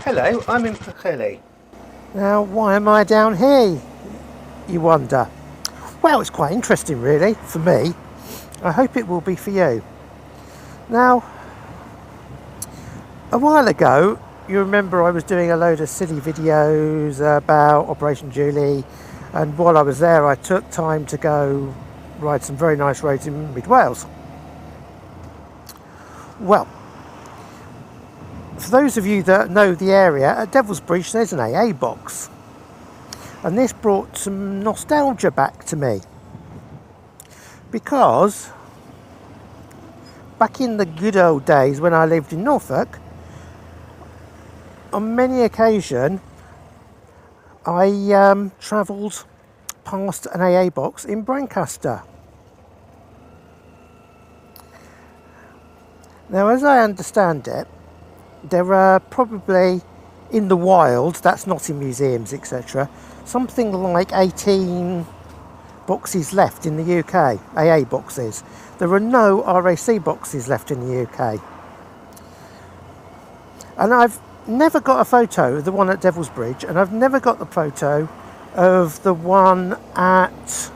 Hello, I'm in Pwllheli. Now, why am I down here, you wonder? Well, it's quite interesting really, for me. I hope it will be for you. Now, a while ago, you remember I was doing a load of silly videos about Operation Julie, and while I was there I took time to go ride some very nice roads in Mid Wales. Well, for those of you that know the area, at Devil's Bridge there's an AA box, and this brought some nostalgia back to me, because back in the good old days when I lived in Norfolk, on many occasions I travelled past an AA box in Brancaster. Now, as I understand it, there are probably in the wild, that's not in museums, etc., something like 18 boxes left in the UK, AA boxes. There are no RAC boxes left in the UK. And I've never got a photo of the one at Devil's Bridge, and I've never got the photo of the one at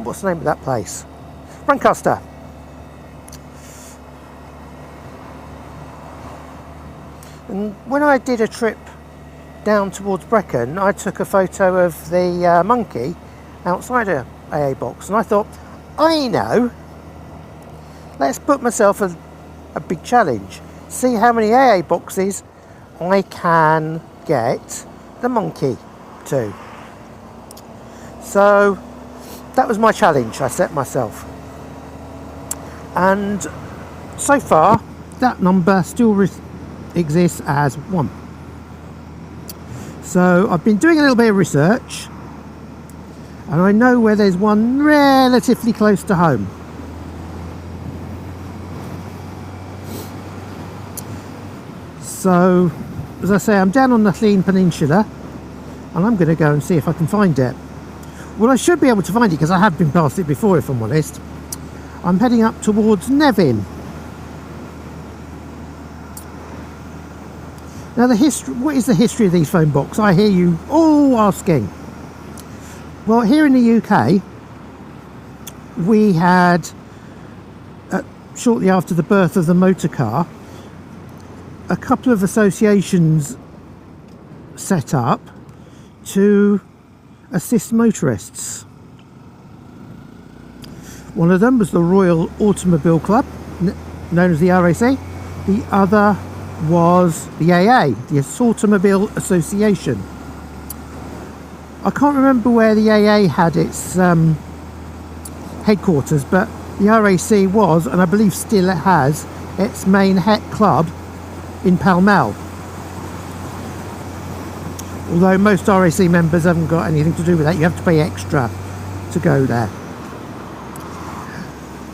what's the name of that place? Brancaster. And when I did a trip down towards Brecon, I took a photo of the monkey outside a AA box, and I thought, I know, let's put myself a big challenge. See how many AA boxes I can get the monkey to. So that was my challenge I set myself. And so far, that number still exists as 1. So I've been doing a little bit of research, and I know where there's one relatively close to home. So, as I say, I'm down on the Llŷn Peninsula, and I'm going to go and see if I can find it. Well, I should be able to find it because I have been past it before, if I'm honest. I'm heading up towards Nevin. Now, what is the history of these phone boxes? I hear you all asking. Well, here in the UK, we had, shortly after the birth of the motor car, a couple of associations set up to assist motorists. One of them was the Royal Automobile Club, known as the RAC. The other was the AA, the Automobile Association. I can't remember where the AA had its headquarters, but the RAC was, and I believe still it has, its main het club in Pall Mall. Although most RAC members haven't got anything to do with that, you have to pay extra to go there.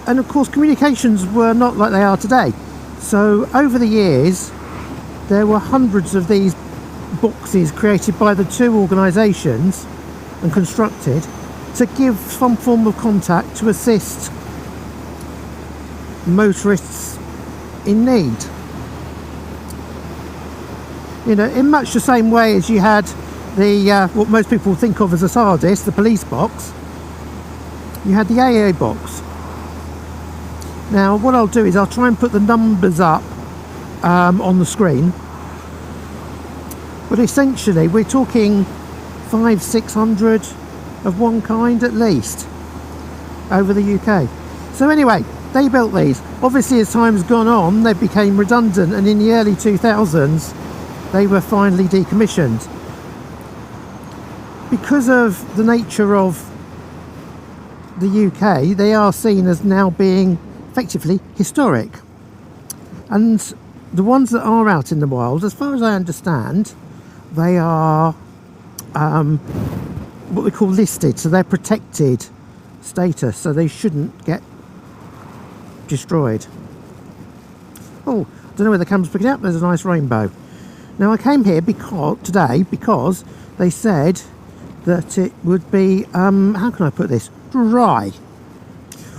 And of course, communications were not like they are today. So over the years, there were hundreds of these boxes created by the two organisations and constructed to give some form of contact to assist motorists in need. You know, in much the same way as you had the what most people think of as a SARDIS, the police box, you had the AA box. Now, what I'll do is I'll try and put the numbers up on the screen, but essentially we're talking 500-600 of one kind at least over the UK. So anyway, they built these. Obviously, as time's gone on, they became redundant, and in the early 2000s they were finally decommissioned. Because of the nature of the UK, they are seen as now being effectively historic, and the ones that are out in the wild, as far as I understand, they are what we call listed, so they're protected status, so they shouldn't get destroyed. Oh, I don't know where the camera's picking up. There's a nice rainbow. Now I came here today because they said that it would be how can I put this, dry.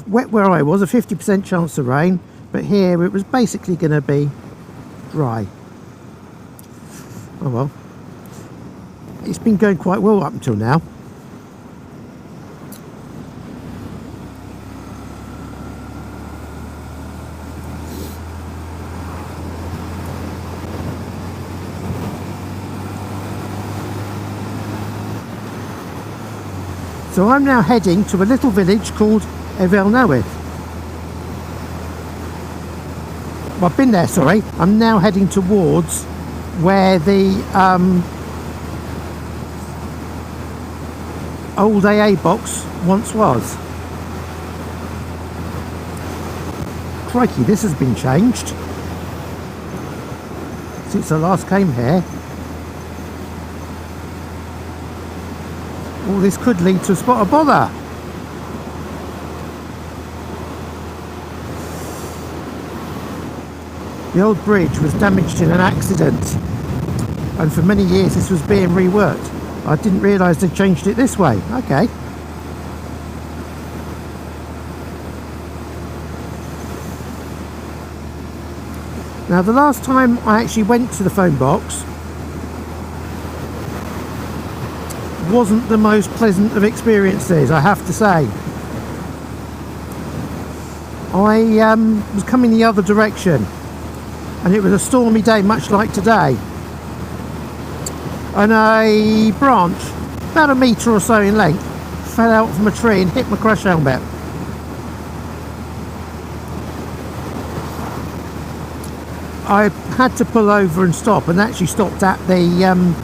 Wet where I was, a 50% chance of rain, but here it was basically going to be dry. Oh well, it's been going quite well up until now. So I'm now heading to a little village called Evel Newydd. Well, I've been there, sorry. I'm now heading towards where the old AA box once was. Crikey, this has been changed since I last came here. All this could lead to a spot of bother. The old bridge was damaged in an accident, and for many years this was being reworked. I didn't realise they changed it this way. Okay. Now the last time I actually went to the phone box wasn't the most pleasant of experiences, I have to say. I was coming the other direction, and it was a stormy day much like today, and a branch about a metre or so in length fell out from a tree and hit my crash helmet. I had to pull over and stop, and actually stopped at the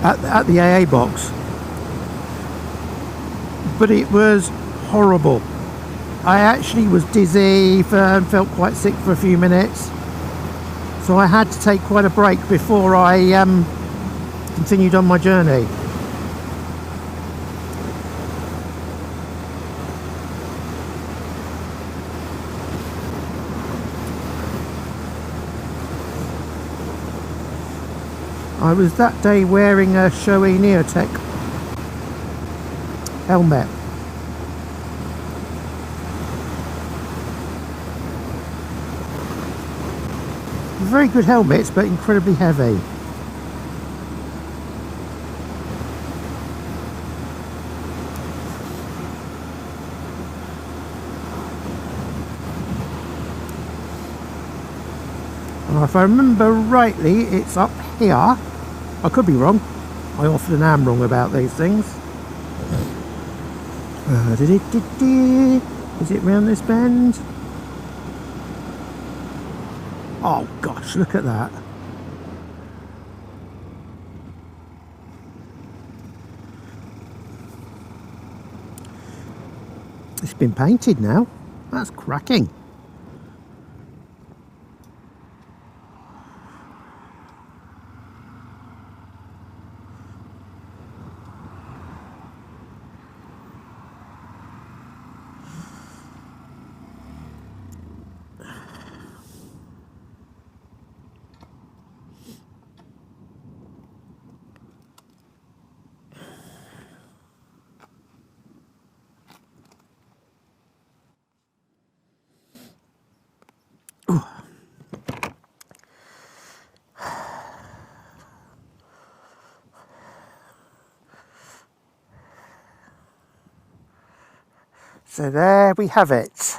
at the AA box, but it was horrible. I actually was dizzy and felt quite sick for a few minutes, so I had to take quite a break before I continued on my journey. I was that day wearing a Shoei Neotech helmet. Very good helmets, but incredibly heavy. If I remember rightly, it's up here. I could be wrong. I often am wrong about these things. Is it round this bend? Oh gosh, look at that. It's been painted now. That's cracking. So there we have it.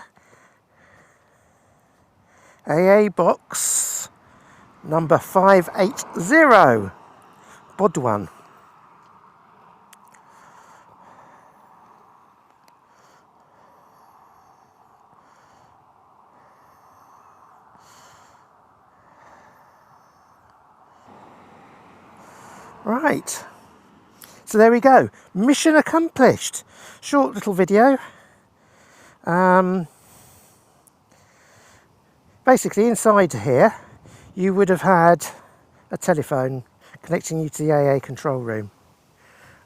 AA box number 580, Bodwan. Right, so there we go, mission accomplished. Short little video. basically inside here you would have had a telephone connecting you to the AA control room.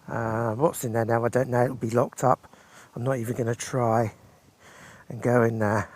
What's in there now I don't know, it'll be locked up. I'm not even going to try and go in there.